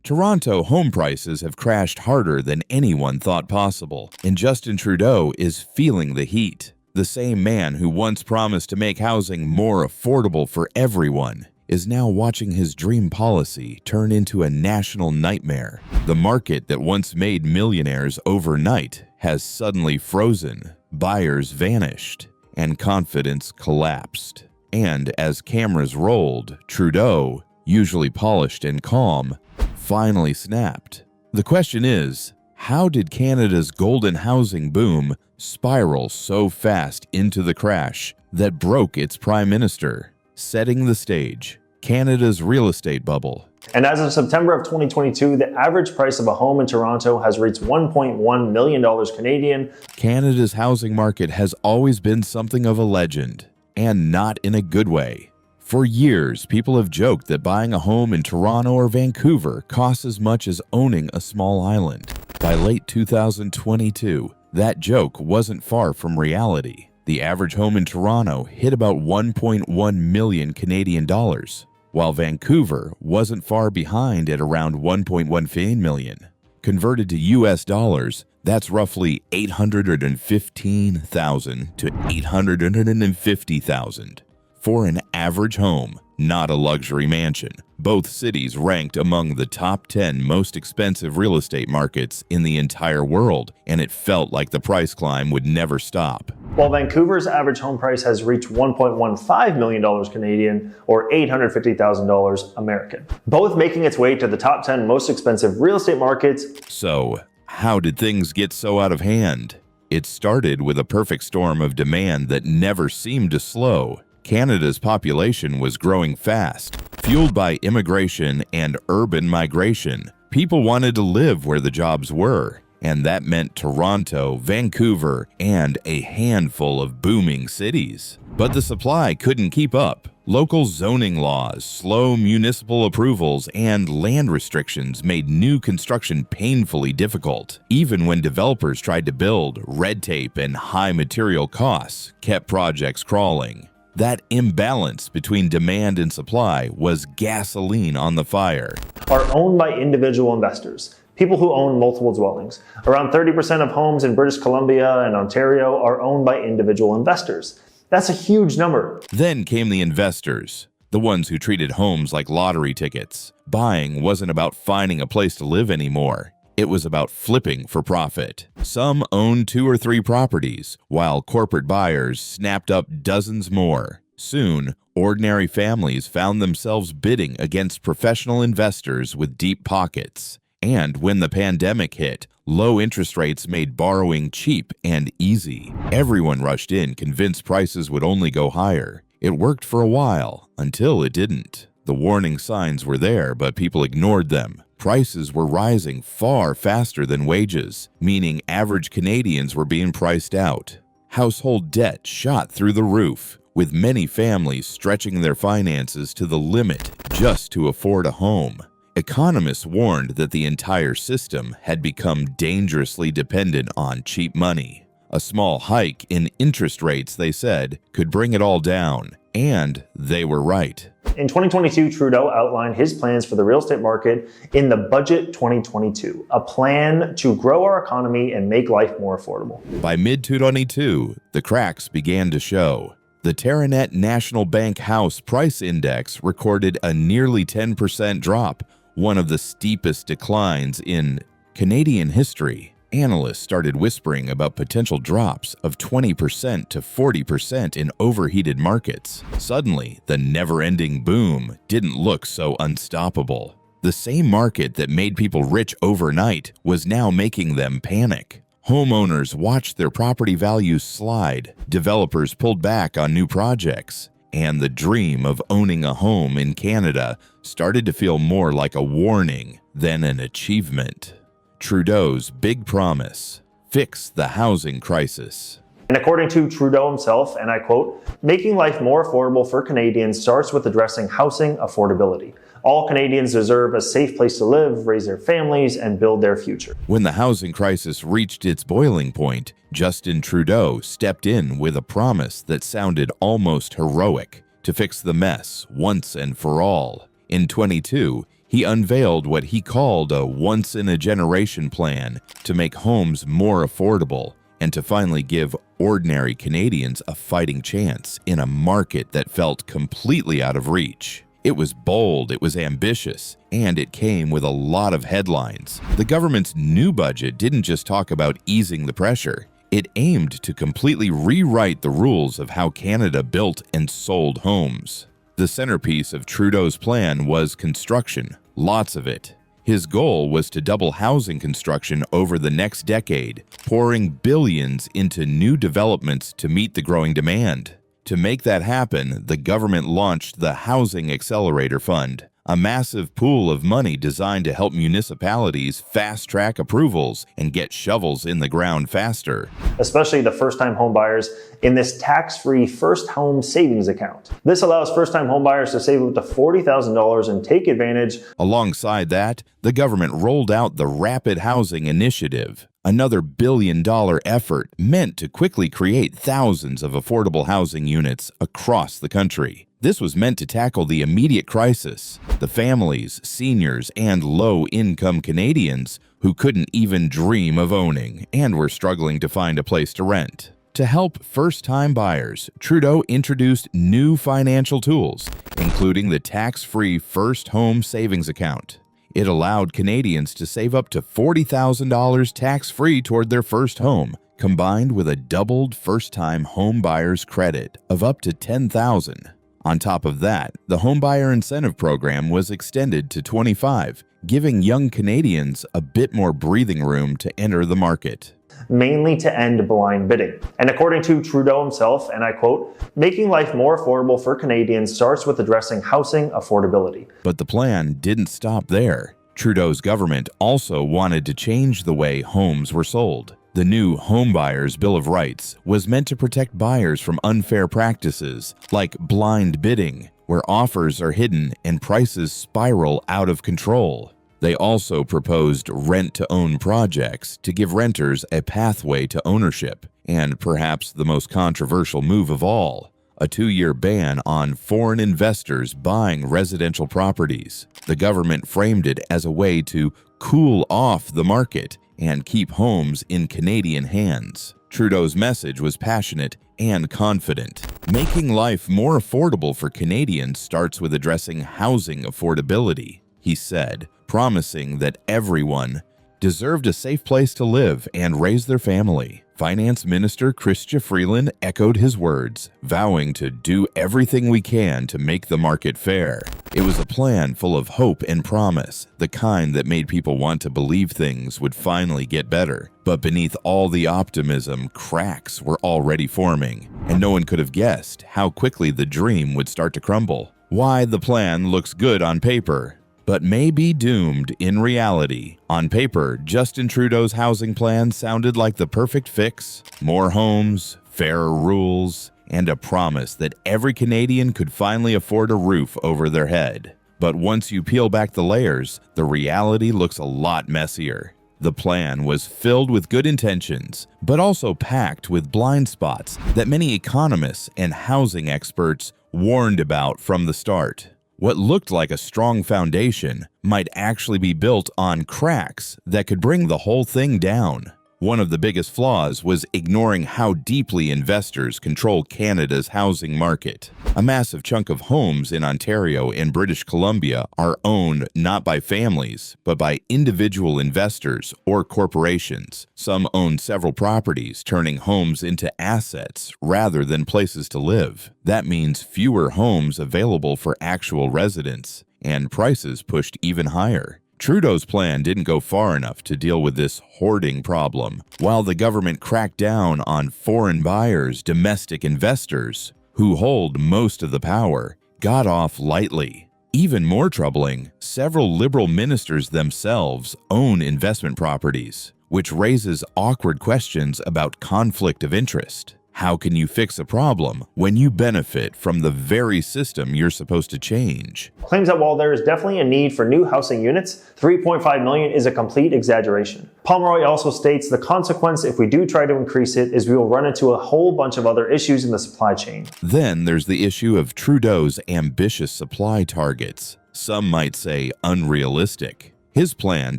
Toronto home prices have crashed harder than anyone thought possible, and Justin Trudeau is feeling the heat. The same man who once promised to make housing more affordable for everyone is now watching his dream policy turn into a national nightmare. The market that once made millionaires overnight has suddenly frozen, buyers vanished, and confidence collapsed. And as cameras rolled, Trudeau, usually polished and calm, finally snapped. The question is, how did Canada's golden housing boom spiral so fast into the crash that broke its prime minister? Setting the stage, Canada's real estate bubble. And as of September of 2022, the average price of a home in Toronto has reached $1.1 million Canadian. Canada's housing market has always been something of a legend, and not in a good way. For years, people have joked that buying a home in Toronto or Vancouver costs as much as owning a small island. By late 2022, that joke wasn't far from reality. The average home in Toronto hit about 1.1 million Canadian dollars, while Vancouver wasn't far behind at around 1.15 million. Converted to US dollars, that's roughly $815,000 to $850,000 for an average home, not a luxury mansion. Both cities ranked among the top 10 most expensive real estate markets in the entire world, and it felt like the price climb would never stop. While Vancouver's average home price has reached $1.15 million Canadian or $850,000 American, both making its way to the top 10 most expensive real estate markets. So, how did things get so out of hand? It started with a perfect storm of demand that never seemed to slow. Canada's population was growing fast, fueled by immigration and urban migration. People wanted to live where the jobs were, and that meant Toronto, Vancouver, and a handful of booming cities. But the supply couldn't keep up. Local zoning laws, slow municipal approvals, and land restrictions made new construction painfully difficult. Even when developers tried to build, red tape and high material costs kept projects crawling. That imbalance between demand and supply was gasoline on the fire. Are owned by individual investors, people who own multiple dwellings. Around 30% of homes in British Columbia and Ontario are owned by individual investors. That's a huge number. Then came the investors, the ones who treated homes like lottery tickets. Buying wasn't about finding a place to live anymore. It was about flipping for profit. Some owned 2 or 3 properties, while corporate buyers snapped up dozens more. Soon, ordinary families found themselves bidding against professional investors with deep pockets. And when the pandemic hit, low interest rates made borrowing cheap and easy. Everyone rushed in, convinced prices would only go higher. It worked for a while, until it didn't. The warning signs were there, but people ignored them. Prices were rising far faster than wages, meaning average Canadians were being priced out. Household debt shot through the roof, with many families stretching their finances to the limit just to afford a home. Economists warned that the entire system had become dangerously dependent on cheap money. A small hike in interest rates, they said, could bring it all down, and they were right. In 2022, Trudeau outlined his plans for the real estate market in the Budget 2022, a plan to grow our economy and make life more affordable. By mid-2022, the cracks began to show. The Teranet National Bank House Price Index recorded a nearly 10% drop, one of the steepest declines in Canadian history. Analysts started whispering about potential drops of 20% to 40% in overheated markets. Suddenly, the never-ending boom didn't look so unstoppable. The same market that made people rich overnight was now making them panic. Homeowners watched their property values slide, developers pulled back on new projects, and the dream of owning a home in Canada started to feel more like a warning than an achievement. Trudeau's big promise: fix the housing crisis. And according to Trudeau himself, and I quote, "Making life more affordable for Canadians starts with addressing housing affordability. All Canadians deserve a safe place to live, raise their families, and build their future." When the housing crisis reached its boiling point, Justin Trudeau stepped in with a promise that sounded almost heroic: to fix the mess once and for all. In 22, He unveiled what he called a once-in-a-generation plan to make homes more affordable and to finally give ordinary Canadians a fighting chance in a market that felt completely out of reach. It was bold, it was ambitious, and it came with a lot of headlines. The government's new budget didn't just talk about easing the pressure. It aimed to completely rewrite the rules of how Canada built and sold homes. The centerpiece of Trudeau's plan was construction, lots of it. His goal was to double housing construction over the next decade, pouring billions into new developments to meet the growing demand. To make that happen, the government launched the Housing Accelerator Fund, a massive pool of money designed to help municipalities fast-track approvals and get shovels in the ground faster. Especially the first-time homebuyers in this tax-free first home savings account. This allows first-time homebuyers to save up to $40,000 and take advantage. Alongside that, the government rolled out the Rapid Housing Initiative, another billion-dollar effort meant to quickly create thousands of affordable housing units across the country. This was meant to tackle the immediate crisis, the families, seniors, and low-income Canadians who couldn't even dream of owning and were struggling to find a place to rent. To help first-time buyers, Trudeau introduced new financial tools, including the tax-free First Home Savings Account. It allowed Canadians to save up to $40,000 tax-free toward their first home, combined with a doubled first-time home buyer's credit of up to $10,000. On top of that, the Homebuyer Incentive Program was extended to 25, giving young Canadians a bit more breathing room to enter the market. Mainly to end blind bidding. And according to Trudeau himself, and I quote, making life more affordable for Canadians starts with addressing housing affordability. But the plan didn't stop there. Trudeau's government also wanted to change the way homes were sold. The new Homebuyers Bill of Rights was meant to protect buyers from unfair practices like blind bidding, where offers are hidden and prices spiral out of control. They also proposed rent-to-own projects to give renters a pathway to ownership, and perhaps the most controversial move of all, a 2-year ban on foreign investors buying residential properties. The government framed it as a way to cool off the market and keep homes in Canadian hands. Trudeau's message was passionate and confident. Making life more affordable for Canadians starts with addressing housing affordability, he said, promising that everyone deserved a safe place to live and raise their family. Finance Minister Chrystia Freeland echoed his words, vowing to do everything we can to make the market fair. It was a plan full of hope and promise, the kind that made people want to believe things would finally get better. But beneath all the optimism, cracks were already forming, and no one could have guessed how quickly the dream would start to crumble. Why the plan looks good on paper, but may be doomed in reality. On paper, Justin Trudeau's housing plan sounded like the perfect fix: more homes, fairer rules, and a promise that every Canadian could finally afford a roof over their head. But once you peel back the layers, the reality looks a lot messier. The plan was filled with good intentions, but also packed with blind spots that many economists and housing experts warned about from the start. What looked like a strong foundation might actually be built on cracks that could bring the whole thing down. One of the biggest flaws was ignoring how deeply investors control Canada's housing market. A massive chunk of homes in Ontario and British Columbia are owned not by families, but by individual investors or corporations. Some own several properties, turning homes into assets rather than places to live. That means fewer homes available for actual residents, and prices pushed even higher. Trudeau's plan didn't go far enough to deal with this hoarding problem. While the government cracked down on foreign buyers, domestic investors, who hold most of the power, got off lightly. Even more troubling, several Liberal ministers themselves own investment properties, which raises awkward questions about conflict of interest. How can you fix a problem when you benefit from the very system you're supposed to change? Claims that while there is definitely a need for new housing units, 3.5 million is a complete exaggeration. Pomeroy also states the consequence if we do try to increase it is we will run into a whole bunch of other issues in the supply chain. Then there's the issue of Trudeau's ambitious supply targets. Some might say unrealistic. His plan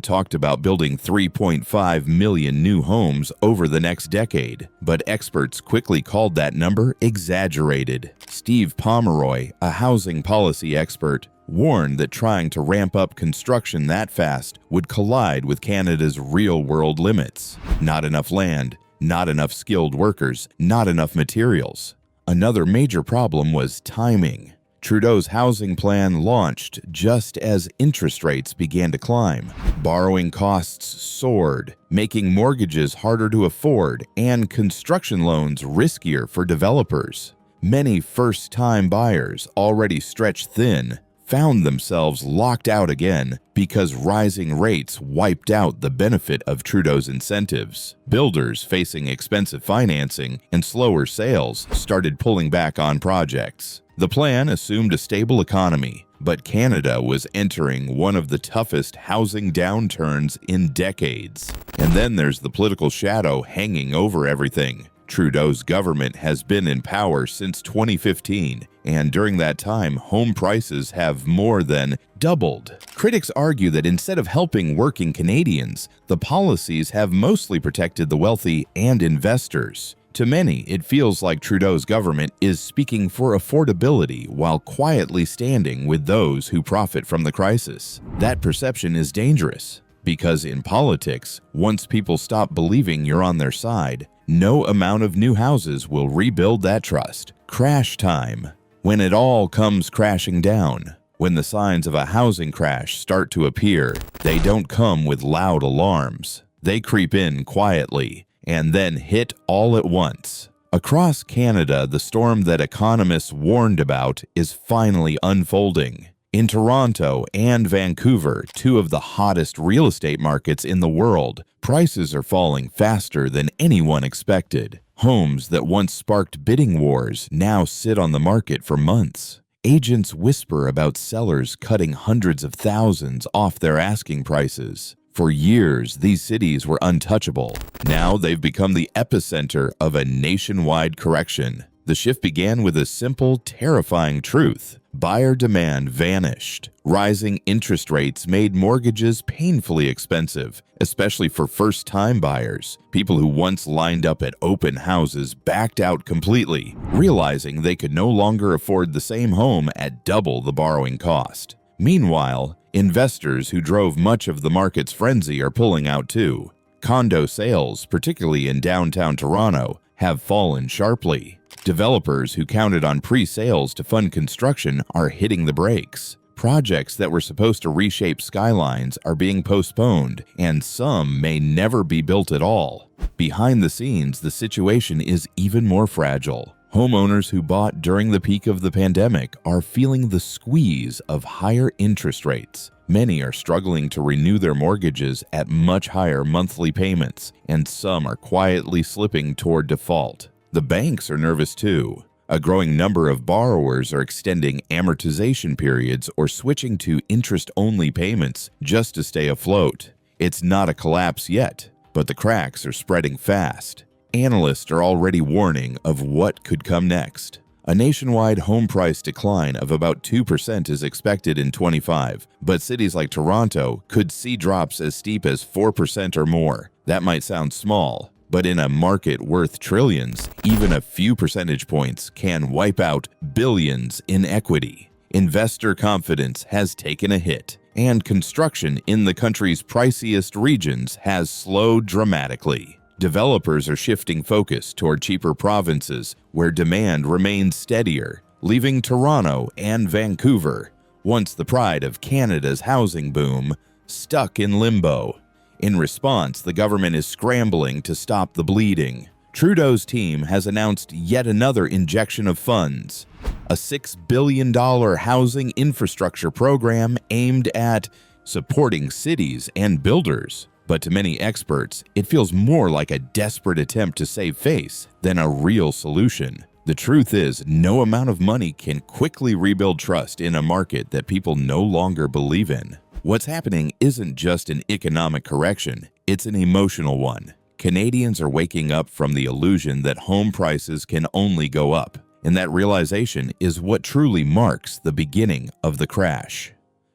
talked about building 3.5 million new homes over the next decade, but experts quickly called that number exaggerated. Steve Pomeroy, a housing policy expert, warned that trying to ramp up construction that fast would collide with Canada's real-world limits. Not enough land, not enough skilled workers, not enough materials. Another major problem was timing. Trudeau's housing plan launched just as interest rates began to climb. Borrowing costs soared, making mortgages harder to afford and construction loans riskier for developers. Many first-time buyers, already stretched thin, found themselves locked out again because rising rates wiped out the benefit of Trudeau's incentives. Builders facing expensive financing and slower sales started pulling back on projects. The plan assumed a stable economy, but Canada was entering one of the toughest housing downturns in decades. And then there's the political shadow hanging over everything. Trudeau's government has been in power since 2015, and during that time, home prices have more than doubled. Critics argue that instead of helping working Canadians, the policies have mostly protected the wealthy and investors. To many, it feels like Trudeau's government is speaking for affordability while quietly standing with those who profit from the crisis. That perception is dangerous, because in politics, once people stop believing you're on their side, no amount of new houses will rebuild that trust. Crash time. When it all comes crashing down, when the signs of a housing crash start to appear, they don't come with loud alarms. They creep in quietly and then hit all at once. Across Canada, the storm that economists warned about is finally unfolding. In Toronto and Vancouver, two of the hottest real estate markets in the world, prices are falling faster than anyone expected. Homes that once sparked bidding wars now sit on the market for months. Agents whisper about sellers cutting hundreds of thousands off their asking prices. For years, these cities were untouchable. Now they've become the epicenter of a nationwide correction. The shift began with a simple, terrifying truth. Buyer demand vanished. Rising interest rates made mortgages painfully expensive, especially for first-time buyers. People who once lined up at open houses backed out completely, realizing they could no longer afford the same home at double the borrowing cost. Meanwhile, investors who drove much of the market's frenzy are pulling out too. Condo sales, particularly in downtown Toronto, have fallen sharply. Developers who counted on pre-sales to fund construction are hitting the brakes. Projects that were supposed to reshape skylines are being postponed, and some may never be built at all. Behind the scenes, the situation is even more fragile. Homeowners who bought during the peak of the pandemic are feeling the squeeze of higher interest rates. Many are struggling to renew their mortgages at much higher monthly payments, and some are quietly slipping toward default. The banks are nervous too. A growing number of borrowers are extending amortization periods or switching to interest-only payments just to stay afloat. It's not a collapse yet, but the cracks are spreading fast. Analysts are already warning of what could come next. A nationwide home price decline of about 2% is expected in 25, but cities like Toronto could see drops as steep as 4% or more. That might sound small, but in a market worth trillions, even a few percentage points can wipe out billions in equity. Investor confidence has taken a hit, and construction in the country's priciest regions has slowed dramatically. Developers are shifting focus toward cheaper provinces where demand remains steadier, leaving Toronto and Vancouver, once the pride of Canada's housing boom, stuck in limbo. In response, the government is scrambling to stop the bleeding. Trudeau's team has announced yet another injection of funds, a $6 billion housing infrastructure program aimed at supporting cities and builders. But to many experts, it feels more like a desperate attempt to save face than a real solution. The truth is, no amount of money can quickly rebuild trust in a market that people no longer believe in. What's happening isn't just an economic correction, it's an emotional one. Canadians are waking up from the illusion that home prices can only go up, and that realization is what truly marks the beginning of the crash.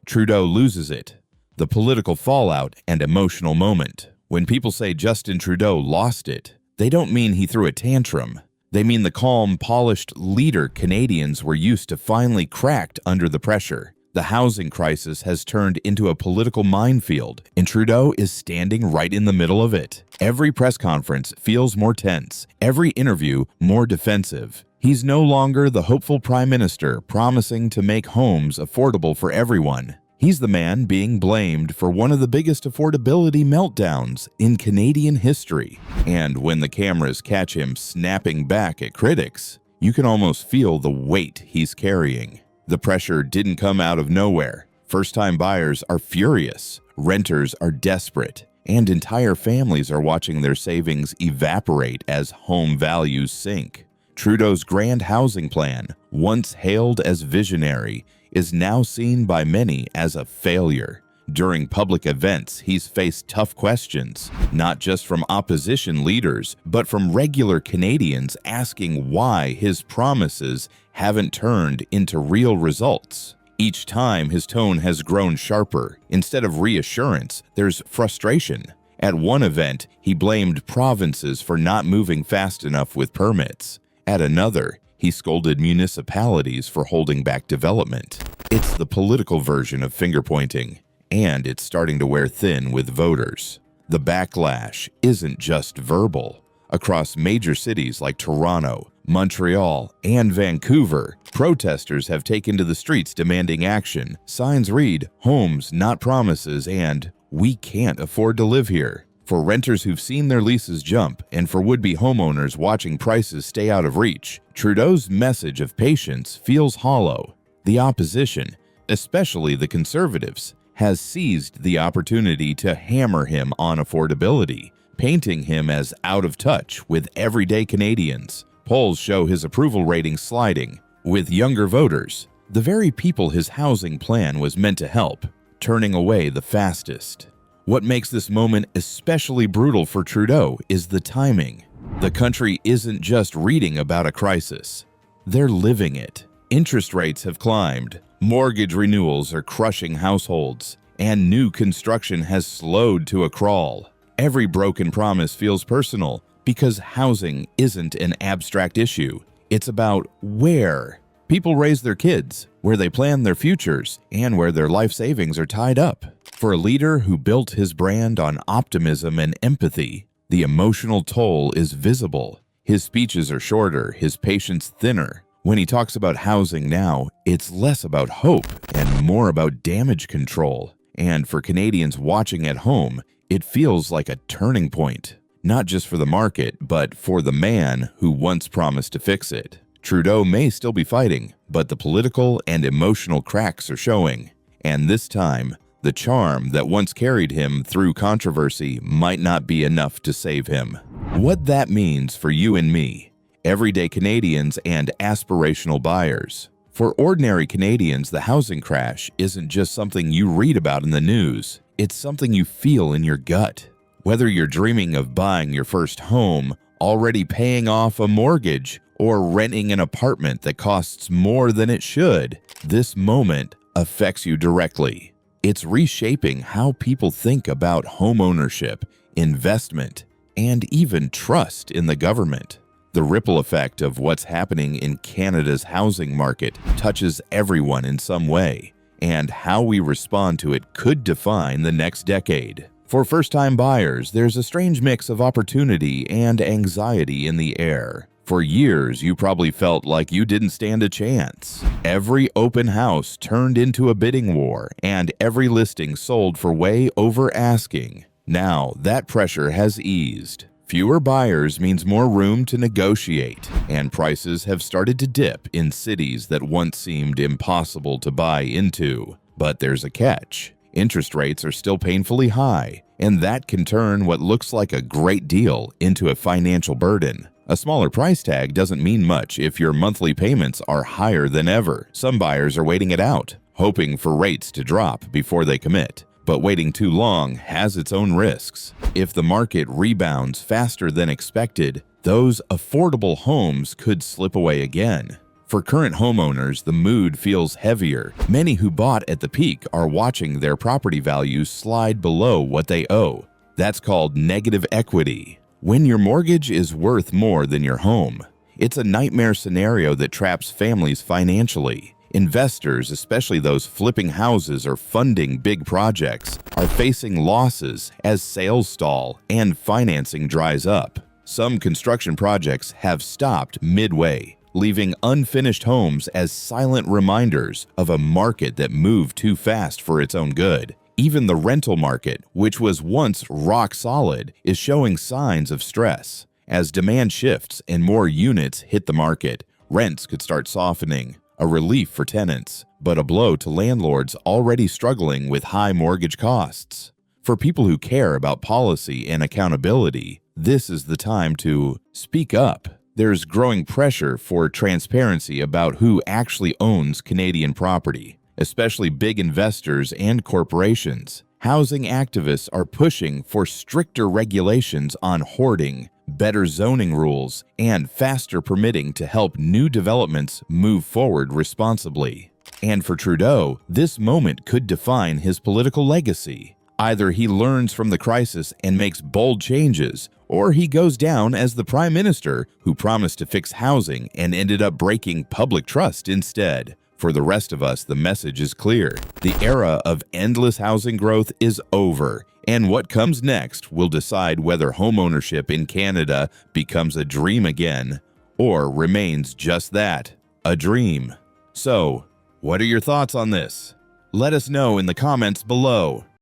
Trudeau loses it. The political fallout and emotional moment. When people say Justin Trudeau lost it, they don't mean he threw a tantrum. They mean the calm, polished leader Canadians were used to finally cracked under the pressure. The housing crisis has turned into a political minefield, and Trudeau is standing right in the middle of it. Every press conference feels more tense, every interview more defensive. He's no longer the hopeful prime minister promising to make homes affordable for everyone. He's the man being blamed for one of the biggest affordability meltdowns in Canadian history. And when the cameras catch him snapping back at critics, you can almost feel the weight he's carrying. The pressure didn't come out of nowhere. First-time buyers are furious, renters are desperate, and entire families are watching their savings evaporate as home values sink. Trudeau's grand housing plan, once hailed as visionary, is now seen by many as a failure. During public events, he's faced tough questions, not just from opposition leaders, but from regular Canadians asking why his promises haven't turned into real results. Each time, his tone has grown sharper. Instead of reassurance, there's frustration. At one event, he blamed provinces for not moving fast enough with permits. At another, he scolded municipalities for holding back development. It's the political version of finger-pointing, and it's starting to wear thin with voters. The backlash isn't just verbal. Across major cities like Toronto, Montreal, and Vancouver, protesters have taken to the streets demanding action. Signs read, "Homes, not promises," and "We can't afford to live here." For renters who've seen their leases jump, and for would-be homeowners watching prices stay out of reach, Trudeau's message of patience feels hollow. The opposition, especially the Conservatives, has seized the opportunity to hammer him on affordability, painting him as out of touch with everyday Canadians. Polls show his approval rating sliding, with younger voters, the very people his housing plan was meant to help, turning away the fastest. What makes this moment especially brutal for Trudeau is the timing. The country isn't just reading about a crisis, they're living it. Interest rates have climbed, mortgage renewals are crushing households, and new construction has slowed to a crawl. Every broken promise feels personal because housing isn't an abstract issue. It's about where people raise their kids, where they plan their futures, and where their life savings are tied up. For a leader who built his brand on optimism and empathy, the emotional toll is visible. His speeches are shorter, his patience thinner. When he talks about housing now, it's less about hope and more about damage control. And for Canadians watching at home, it feels like a turning point, not just for the market, but for the man who once promised to fix it. Trudeau may still be fighting, but the political and emotional cracks are showing. And this time, the charm that once carried him through controversy might not be enough to save him. What that means for you and me, everyday Canadians and aspirational buyers. For ordinary Canadians, the housing crash isn't just something you read about in the news. It's something you feel in your gut. Whether you're dreaming of buying your first home, already paying off a mortgage, or renting an apartment that costs more than it should, this moment affects you directly. It's reshaping how people think about homeownership, investment, and even trust in the government. The ripple effect of what's happening in Canada's housing market touches everyone in some way, and how we respond to it could define the next decade. For first-time buyers, there's a strange mix of opportunity and anxiety in the air. For years, you probably felt like you didn't stand a chance. Every open house turned into a bidding war, and every listing sold for way over asking. Now, that pressure has eased. Fewer buyers means more room to negotiate, and prices have started to dip in cities that once seemed impossible to buy into. But there's a catch. Interest rates are still painfully high, and that can turn what looks like a great deal into a financial burden. A smaller price tag doesn't mean much if your monthly payments are higher than ever. Some buyers are waiting it out, hoping for rates to drop before they commit. But waiting too long has its own risks. If the market rebounds faster than expected, those affordable homes could slip away again. For current homeowners, the mood feels heavier. Many who bought at the peak are watching their property values slide below what they owe. That's called negative equity. When your mortgage is worth more than your home, it's a nightmare scenario that traps families financially. Investors, especially those flipping houses or funding big projects, are facing losses as sales stall and financing dries up. Some construction projects have stopped midway, leaving unfinished homes as silent reminders of a market that moved too fast for its own good. Even the rental market, which was once rock solid, is showing signs of stress. As demand shifts and more units hit the market, rents could start softening, a relief for tenants, but a blow to landlords already struggling with high mortgage costs. For people who care about policy and accountability, this is the time to speak up. There's growing pressure for transparency about who actually owns Canadian property, especially big investors and corporations. Housing activists are pushing for stricter regulations on hoarding, better zoning rules, and faster permitting to help new developments move forward responsibly. And for Trudeau, this moment could define his political legacy. Either he learns from the crisis and makes bold changes, or he goes down as the Prime Minister who promised to fix housing and ended up breaking public trust instead. For the rest of us, the message is clear. The era of endless housing growth is over, and what comes next will decide whether homeownership in Canada becomes a dream again or remains just that, a dream. So, what are your thoughts on this? Let us know in the comments below.